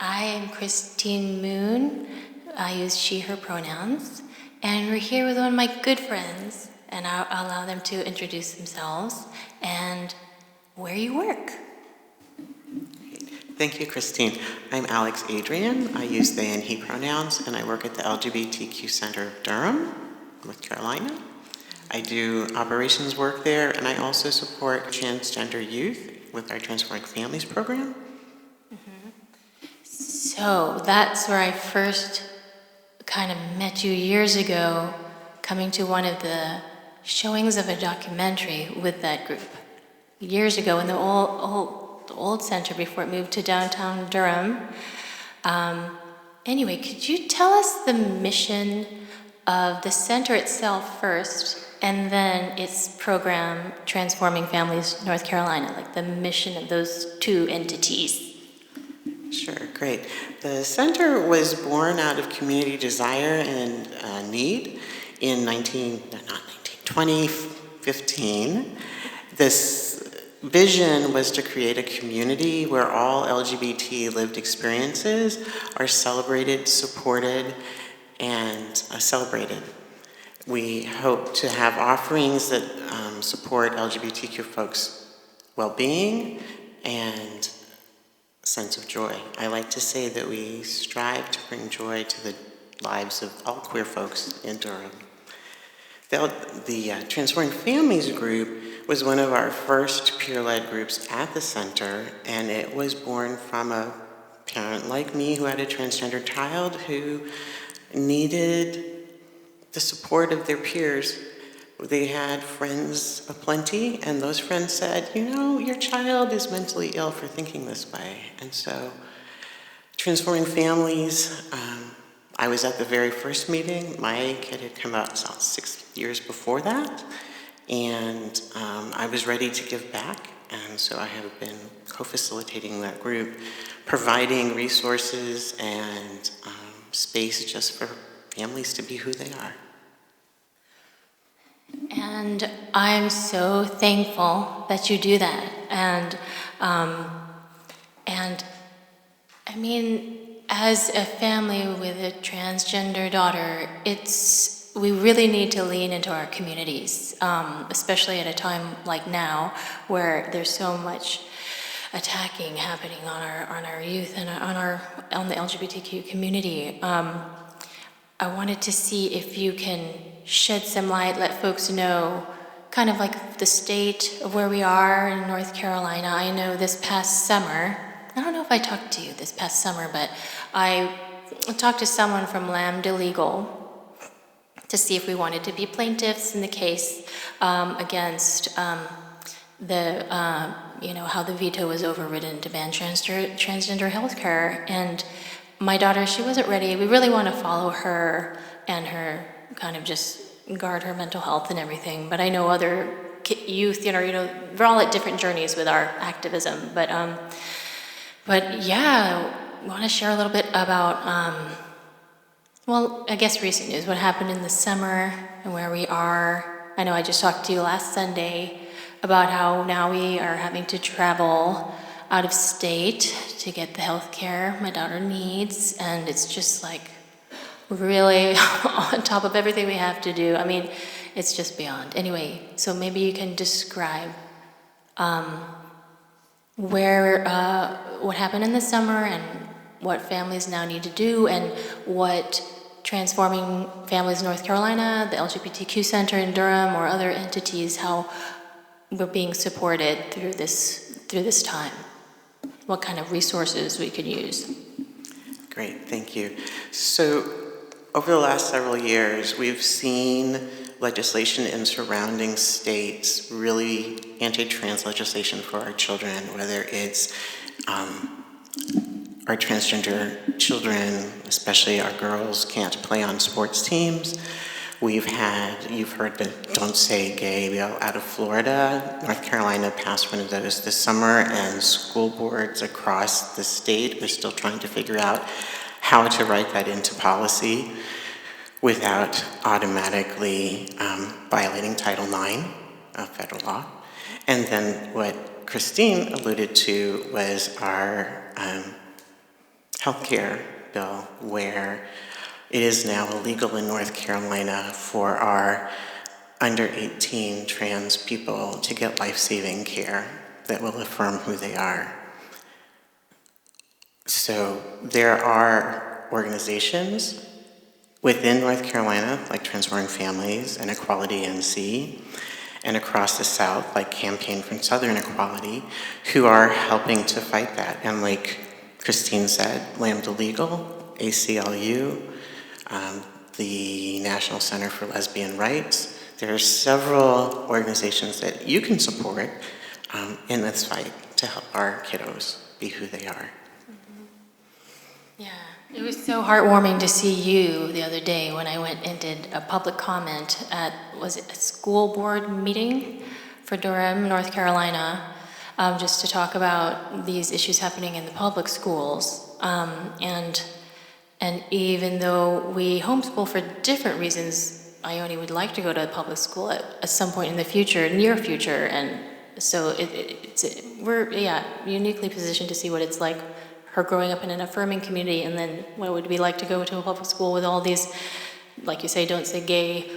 I am Kristine Moon. I use she, her pronouns. And we're here with one of my good friends, and I'll allow them to introduce themselves and where you work. Thank you, Kristine. I'm Alix Adrian. I use they and he pronouns, and I work at the LGBTQ Center of Durham, North Carolina. I do operations work there, and I also support transgender youth with our Transforming Families program. So that's where I first kind of met you years ago, coming to one of the showings of a documentary with that group. Years ago in the old center before it moved to downtown Durham. Anyway, could you tell us the mission of the center itself first, and then its program, Transforming Families North Carolina, like the mission of those two entities? Sure, great. The center was born out of community desire and need in 2015. This vision was to create a community where all LGBT lived experiences are celebrated, supported, and celebrated. We hope to have offerings that support LGBTQ folks' well-being and sense of joy. I like to say that we strive to bring joy to the lives of all queer folks in Durham. The Transforming Families group was one of our first peer-led groups at the center, and it was born from a parent like me who had a transgender child who needed the support of their peers. They had friends aplenty, and those friends said, you know, your child is mentally ill for thinking this way. And so, Transforming Families, I was at the very first meeting. My kid had come out 6 years before that, and I was ready to give back. And so I have been co-facilitating that group, providing resources and space just for families to be who they are. And I'm so thankful that you do that. And I mean, as a family with a transgender daughter, we really need to lean into our communities, especially at a time like now, where there's so much attacking happening on our youth and on the LGBTQ community. I wanted to see if you can shed some light, let folks know kind of like the state of where we are in North Carolina. I know this past summer, I don't know if I talked to you this past summer, but I talked to someone from Lambda Legal to see if we wanted to be plaintiffs in the case against how the veto was overridden to ban transgender healthcare. And my daughter, she wasn't ready. We really want to follow her and her kind of just guard her mental health and everything. But I know other youth, we're all at different journeys with our activism. But yeah, I want to share a little bit about, I guess recent news, what happened in the summer and where we are. I know I just talked to you last Sunday about how now we are having to travel out of state to get the health care my daughter needs, and it's just like really on top of everything we have to do. I mean, it's just beyond. Anyway, so maybe you can describe what happened in the summer and what families now need to do, and what Transforming Families North Carolina, the LGBTQ Center in Durham, or other entities, how we're being supported through this time. What kind of resources we could use. Great, thank you. So over the last several years, we've seen legislation in surrounding states, really anti-trans legislation for our children, whether it's our transgender children, especially our girls, can't play on sports teams. You've heard the Don't Say Gay bill out of Florida. North Carolina passed one of those this summer, and school boards across the state are still trying to figure out how to write that into policy without automatically violating Title IX of federal law. And then what Kristine alluded to was our healthcare bill where it is now illegal in North Carolina for our under 18 trans people to get life-saving care that will affirm who they are. So there are organizations within North Carolina, like Transforming Families and Equality NC, and across the South, like Campaign for Southern Equality, who are helping to fight that. And like Kristine said, Lambda Legal, ACLU, the National Center for Lesbian Rights. There are several organizations that you can support in this fight to help our kiddos be who they are. Yeah, it was so heartwarming to see you the other day when I went and did a public comment at, was it a school board meeting for Durham, North Carolina, just to talk about these issues happening in the public schools. And even though we homeschool for different reasons, Ione would like to go to public school at some point in the future, near future, and so we're uniquely positioned to see what it's like, her growing up in an affirming community, and then what it would be like to go to a public school with all these, like you say, don't say gay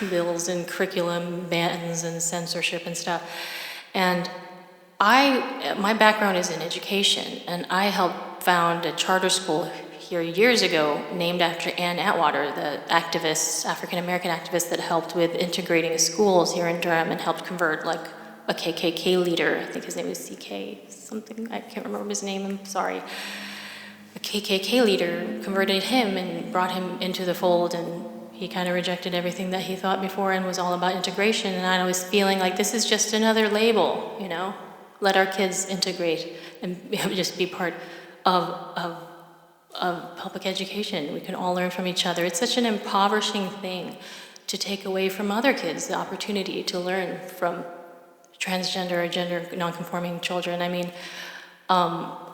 bills and curriculum bans and censorship and stuff. And my background is in education, and I helped found a charter school here years ago named after Ann Atwater, the activist, African-American activist that helped with integrating schools here in Durham and helped convert like a KKK leader, I think his name was CK something, I can't remember his name, I'm sorry. A KKK leader converted him and brought him into the fold, and he kind of rejected everything that he thought before and was all about integration. And I was feeling like this is just another label, you know? Let our kids integrate and just be part of public education. We can all learn from each other. It's such an impoverishing thing to take away from other kids the opportunity to learn from transgender or gender nonconforming children. I mean,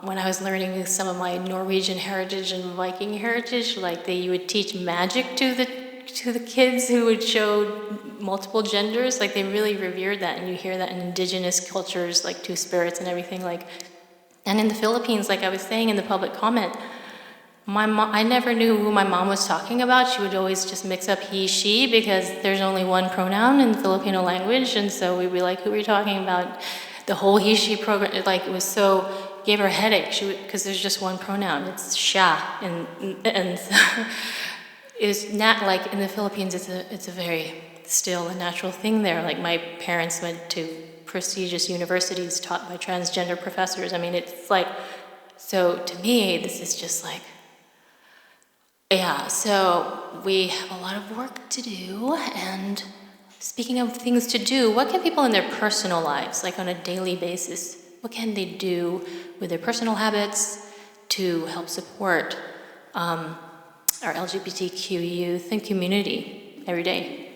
when I was learning some of my Norwegian heritage and Viking heritage, like you would teach magic to the kids who would show multiple genders. Like they really revered that, and you hear that in indigenous cultures, like two spirits and everything. Like, and in the Philippines, like I was saying in the public comment, my mom, I never knew who my mom was talking about. She would always just mix up he, she, because there's only one pronoun in the Filipino language, and so we'd be like, who are you talking about? The whole he, she program, like it was so, gave her a headache, because there's just one pronoun, it's siya, and it's not like in the Philippines, it's a very still a natural thing there. Like my parents went to prestigious universities taught by transgender professors. I mean, it's like, so to me, this is just like, yeah, so we have a lot of work to do, and speaking of things to do, what can people in their personal lives, like on a daily basis, what can they do with their personal habits to help support our LGBTQ youth and community every day?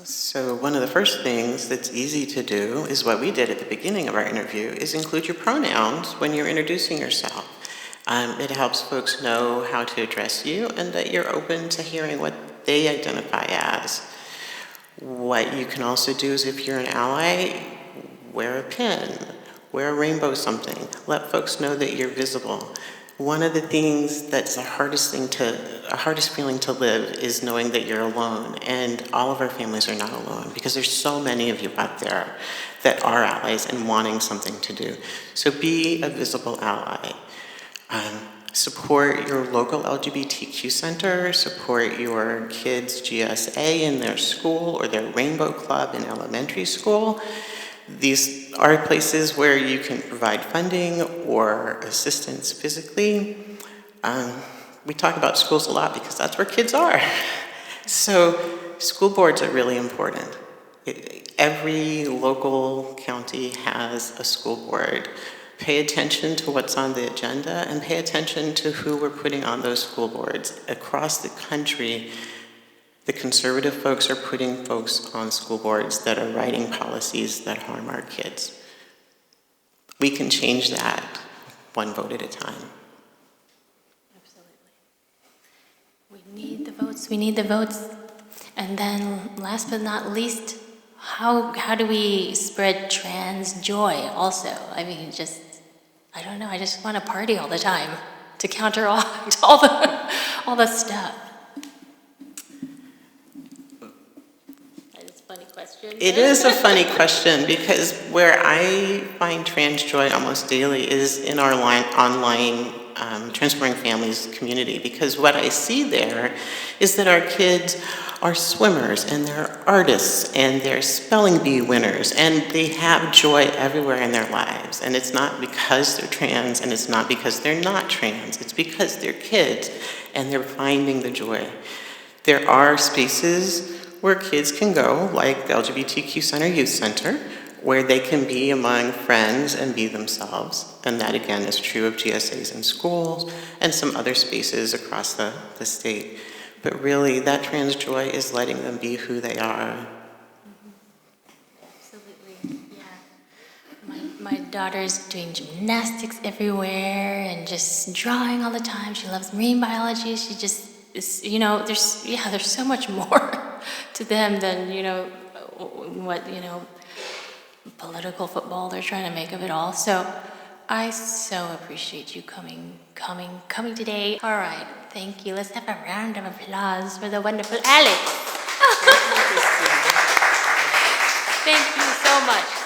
So one of the first things that's easy to do is what we did at the beginning of our interview, is include your pronouns when you're introducing yourself. It helps folks know how to address you and that you're open to hearing what they identify as. What you can also do is, if you're an ally, wear a pin, wear a rainbow something. Let folks know that you're visible. One of the things that's the hardest feeling to live is knowing that you're alone, and all of our families are not alone, because there's so many of you out there that are allies and wanting something to do. So be a visible ally. Support your local LGBTQ center, support your kids' GSA in their school or their Rainbow Club in elementary school. These are places where you can provide funding or assistance physically. We talk about schools a lot because that's where kids are. So school boards are really important. Every local county has a school board. Pay attention to what's on the agenda and pay attention to who we're putting on those school boards. Across the country, the conservative folks are putting folks on school boards that are writing policies that harm our kids. We can change that one vote at a time. Absolutely. We need the votes, we need the votes. And then last but not least, how do we spread trans joy also? I mean, I don't know, I just want to party all the time. to counteract all the stuff? That's a funny question. It is a funny question because where I find trans joy almost daily is in our online Transforming Families community, because what I see there is that our kids are swimmers and they're artists and they're spelling bee winners and they have joy everywhere in their lives. And it's not because they're trans and it's not because they're not trans. It's because they're kids and they're finding the joy. There are spaces where kids can go, like the LGBTQ Center, where they can be among friends and be themselves. And that, again, is true of GSAs in schools and some other spaces across the state. But really, that trans joy is letting them be who they are. Absolutely, yeah. My daughter's doing gymnastics everywhere and just drawing all the time. She loves marine biology. She just is, there's so much more to them than, what, political football they're trying to make of it all. So I so appreciate you coming today. All right, thank you. Let's have a round of applause for the wonderful Alix. Thank you so much.